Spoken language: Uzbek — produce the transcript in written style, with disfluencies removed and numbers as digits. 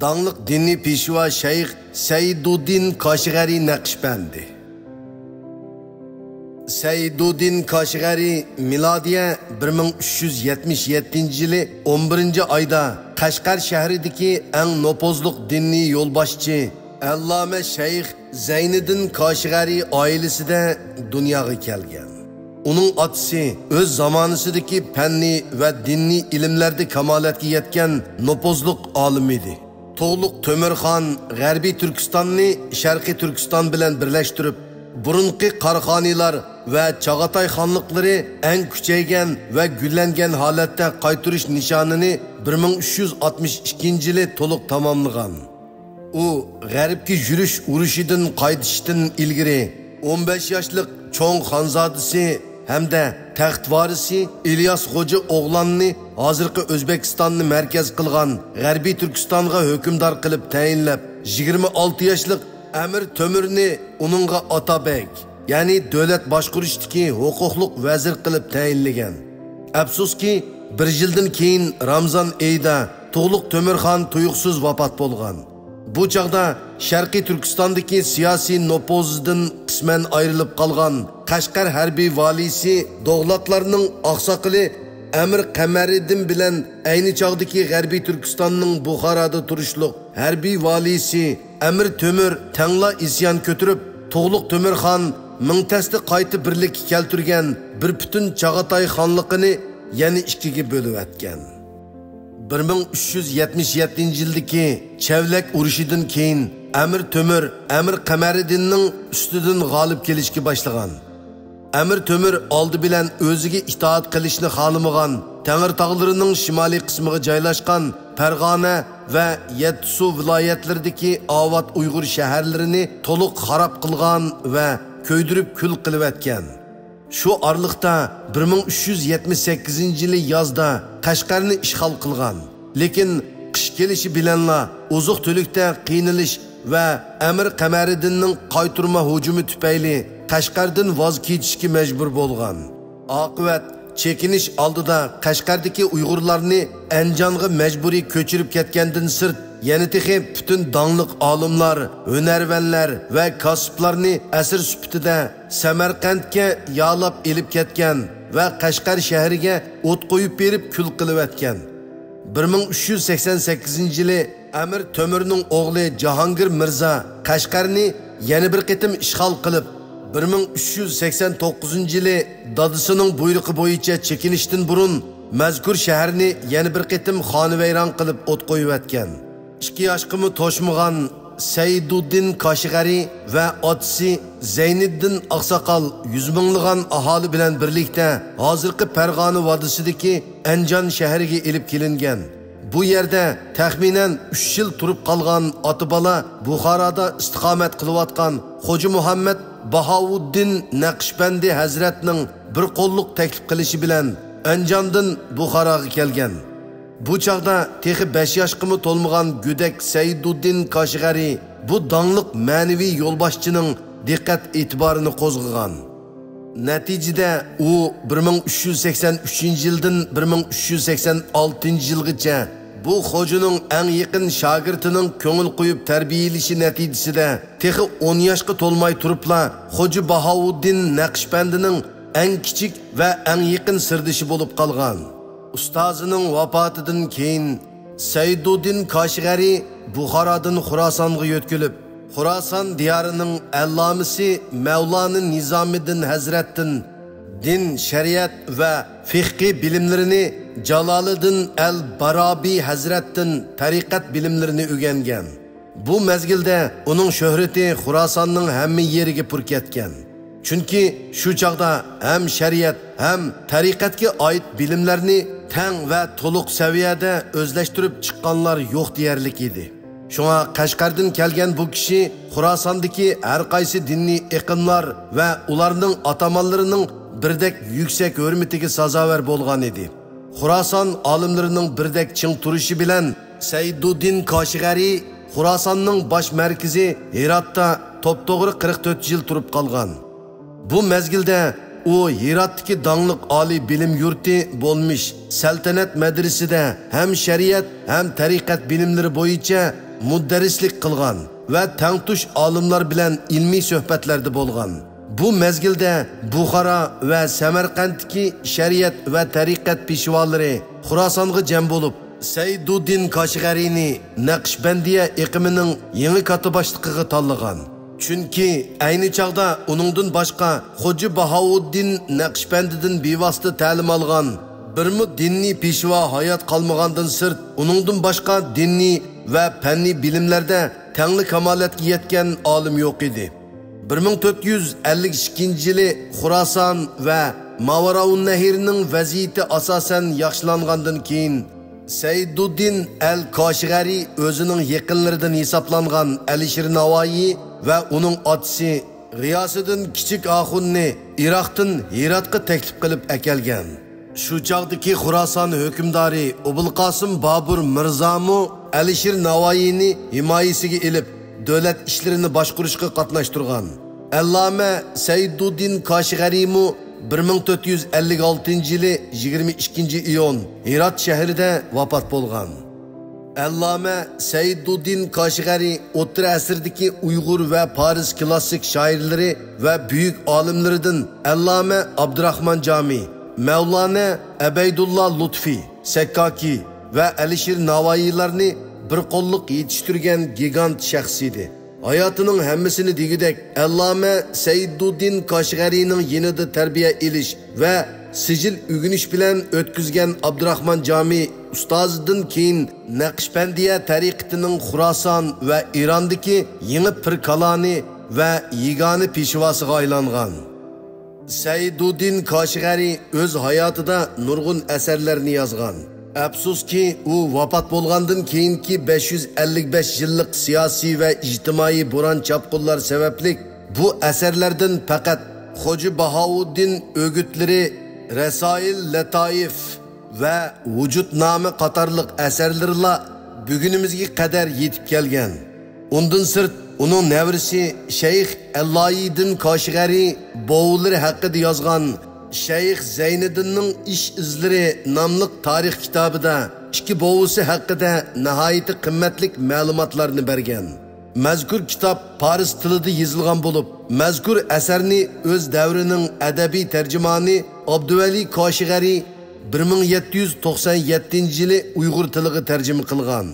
Dağlıq dinni peshva Şeyh Saiduddin Kashgari Naqshbandi. Saiduddin Kashgari miladiye 1377-yili 11-ayda Qashqar shahridagi eng nopozliq dinni yo'lboshchi Allama Şeyh Zeyniddin Kashgari oilasida dunyoga kelgan. Uning otasi o'z zamonasidagi fanni va dinni ilmlarda kamolatga yetgan nopozliq olim edi. To'g'liq To'mirxon G'arbiy Turkistonni Sharqiy Turkiston bilan birlashtirib, burunqi Qarxonilar va Chag'atay xonliqlari eng kuchaygan va gullangan holatda qaytirish nishonini 1362-yili to'liq tamomlagan. U G'arbga yurish urushidan qaytishdan ilgari 15 yoshlik cho'ng xonzodasi hamda taxt varisi İlyas Xo'ja o'g'lonni hozirgi O'zbekistonni markaz qilgan G'arbiy Turkistonga hukmdor qilib tayinlab, 26 yoshlik Amir To'mirni uningga Otabek, ya'ni davlat boshqarishdagi huquqliq vazir qilib tayinlagan. Afsuski, bir yildan keyin Ramzon oyida To'g'liq To'mirxon tuyuqsiz vafot bo'lgan. Bu chaqda Sharqiy Turkistondagi siyosiy nopozdan qisman ayrilib qolgan Qashqar harbiy valisi Do'g'latlarning oqsoqili Amir Qamariddin bilan ayni chaqdagi G'arbiy Turkistonning Buxoroda turishliq harbiy valisi Amir To'mir tangla isyon ko'tirib, To'g'liq To'mirxon mingtasda qayta birlik keltirgan bir butun Chag'atay xonligini yana ikkiga bo'lib o'tgan. 1377-yildagi Chavlak urushidan keyin Amir To'mir Amir Qamariddinning ustidan g'olib kelishga boshlagan. Amir To'mir oldi bilan o'ziga itoat qilishni xohlamagan Tangir tog'larining shimoliy qismiga joylashgan Farg'ona va Yetsu viloyatlaridagiOvat Uyg'ur shaharlarini to'liq xarob qilgan va ko'ydirib kul qilib o'tgan. Shu orliqda 1378-yili yozda Qashqarni ishg'ol qilgan. Lekin qish kelishi bilanla uzuq to'likda qiynalish va Amir Qamariddinning qayturma hujumi tufayli Qashqardan voz kechishga majbur bo'lgan. Oqibat chekinish oldida Qashqardagi Uyg'urlarni Anjonga majburiy ko'chirib ketgandan sirt yana texi butun donliq olimlar, hunarvanlar va kasblarni asir sifatida Samarqandga yolab elib ketgan va Qashqar shahriga o't qo'yib berib kul qilib o'tgan. 1388-yili Amir To'mirning o'g'li Jahongir Mirza Qashqarni yana bir qitim ishg'ol qilib, 1389-yili dadisining buyrug'i bo'yicha chekinishdan burun mazkur shaharni yana bir qitim xonavayron qilib o't qo'yib o'tgan. 2 yoshqimi to'shmagan Saiduddin Kashgari va otasi Zeyniddin Oqsoqol 100 minglagan aholi bilan birlikda hozirgi Farg'ona vodisidagi Anjon shahriga elib kelingan. Bu yerda taxminan 3 yil turib qolgan ota-bola Buxoroda istiqomat qilayotgan Xo'ja Muhammad Bahauddin Naqshbandi hazratning bir qo'lliq taklif qilishi bilan Anjondan Buxoroga kelgan. Bu chaqda texi 5 yoshqimi to'lmagan Go'dak Saiduddin Kashgari bu donliq ma'naviy yo'lboshchining diqqat e'tiborini qo'zg'agan. Natijada u 1383-yildan 1386-yilgacha bu xo'janing eng yaqin shogirdining ko'ngil qo'yib tarbiyalashi natijasida texi 10 yoshga to'lmay turibla Xo'ja Bahauddin Naqshbandining eng kichik va eng yaqin sirdishi bo'lib qolgan. Ustozining vafotidan keyin Saiduddin Kashgari Buxorodan Xurosonga yo'tkilib, Xuroson diyorining allomasi Mavlona Nizomiddin hazratdan din, shariat va fiqhi bilimlarini, Jaloliddin al-Barobiy hazratdan tariqat bilimlarini o'rgangan. Bu mezgilda uning shuhrati Xurosonning hamma yeriga pur ketgan. Chunki shu chaqda ham shariat ham tariqatga oid bilimlarni tang va to'liq saviyada o'zlashtirib chiqqanlar yo'q deyarlik edi. Shunga Qashqardan kelgan bu kishi Xurosondagi har qaysi dinni iqimlar va ularning atamanlarining birdek yuksak hurmatiga sazovor bo'lgan edi. Xuroson olimlarining birdek ching turishi bilan Saiduddin Kashgari Xurosonning bosh markazi Hirotda to'p-to'g'ri 44 yil turib qolgan. Bu mezgilda u Hirotdagi donliq oliy bilim yurti bo'lmish saltanat madrasasida ham shariat ham tariqat bilimlari bo'yicha muddarislik qilgan va tangtush olimlar bilan ilmiy suhbatlarda bo'lgan. Bu mezgilda Buxoro va Samarqanddagi shariat va tariqat peshvolari Xurosonga jam bo'lib, Sayduddin Koshg'ariyni Naqshbandiya iqimining yangi katiboshligiga tanlagan. Chunki ayni chaqda uningdan boshqa Xo'ja Bahouddin Naqshbandidan bevosita ta'lim olgan birmi diniy peshvo hayot qolmagandan sirt uningdan boshqa diniy va fanniy bilimlarda tangli kamolatga yetgan olim yo'q edi. 1452-yili Xuroson va Mavaraun Nahirning vaziyati asosan yaxshilangandan keyin Sayduddin al-Koshg'ariy o'zining yaqinlaridan hisoblangan Alisher Navoiy va uning otasi G'iyosiddin kichik Axunni Iroqdan Hirotga taklif qilib akelgan. Shu chaqdagi Xuroson hukmdori Ubulqosim Bobur Mirzomu Alisher Navoiyni himoyasiga ilib, davlat ishlarini boshqarishga qatnashtirgan. Alloma Sayduddin Koshg'ariymu 1456-yili 22-iyun Hirot shahrida vafot bo'lgan. Alloma Sayduddin Koshg'ariy o'rta asrdagi Uyg'ur va Paris klassik shoirlari va buyuk olimlaridan Alloma Abdurahmon Jami, Mavlana Abaydullah Lutfi, Sakkaki va Alisher Navoiylarni bir qo'lliq yetishtirgan gigant shaxs edi. Hayotining hammasini degidek Alloma Sayduddin Koshg'ariyning yanida tarbiya elish va sijil o'g'inish bilan o'tkazgan Abdurahmon Jami ustozidan keyin Naqshbandiya tariqatining Xuroson va Irondagi yangi pirkaloni va yagona peshvosiga aylangan. Sayduddin Koshg'ariy o'z hayotida nurg'un asarlarni yozgan. Afsuski u vafot bo'lgandan keyingi 555 yillik siyosiy va ijtimoiy bo'ron chapqunlar sababli bu asarlardan faqat Xo'ja Bahouddin o'gitlari, Rasoil Latoif va Vujudnomi qatorliq asarlarla bugunimizga qadar yetib kelgan. Undan sirt uning nevrisi Shayx Alloyiddin Koshg'ariy bo'g'ilari haqida yozgan Shayx Zayniddinning ish izlari nomli tarix kitobida ikki bo'g'isi haqida nihoyat qimmatli ma'lumotlarni bergan. Mazkur kitob Paris tilida yozilgan bo'lib, mazkur asarni o'z davrining adabiy tarjimoni Abduvali Koshg'ariy 1797-yili Uyg'ur tiliga tarjima qilgan.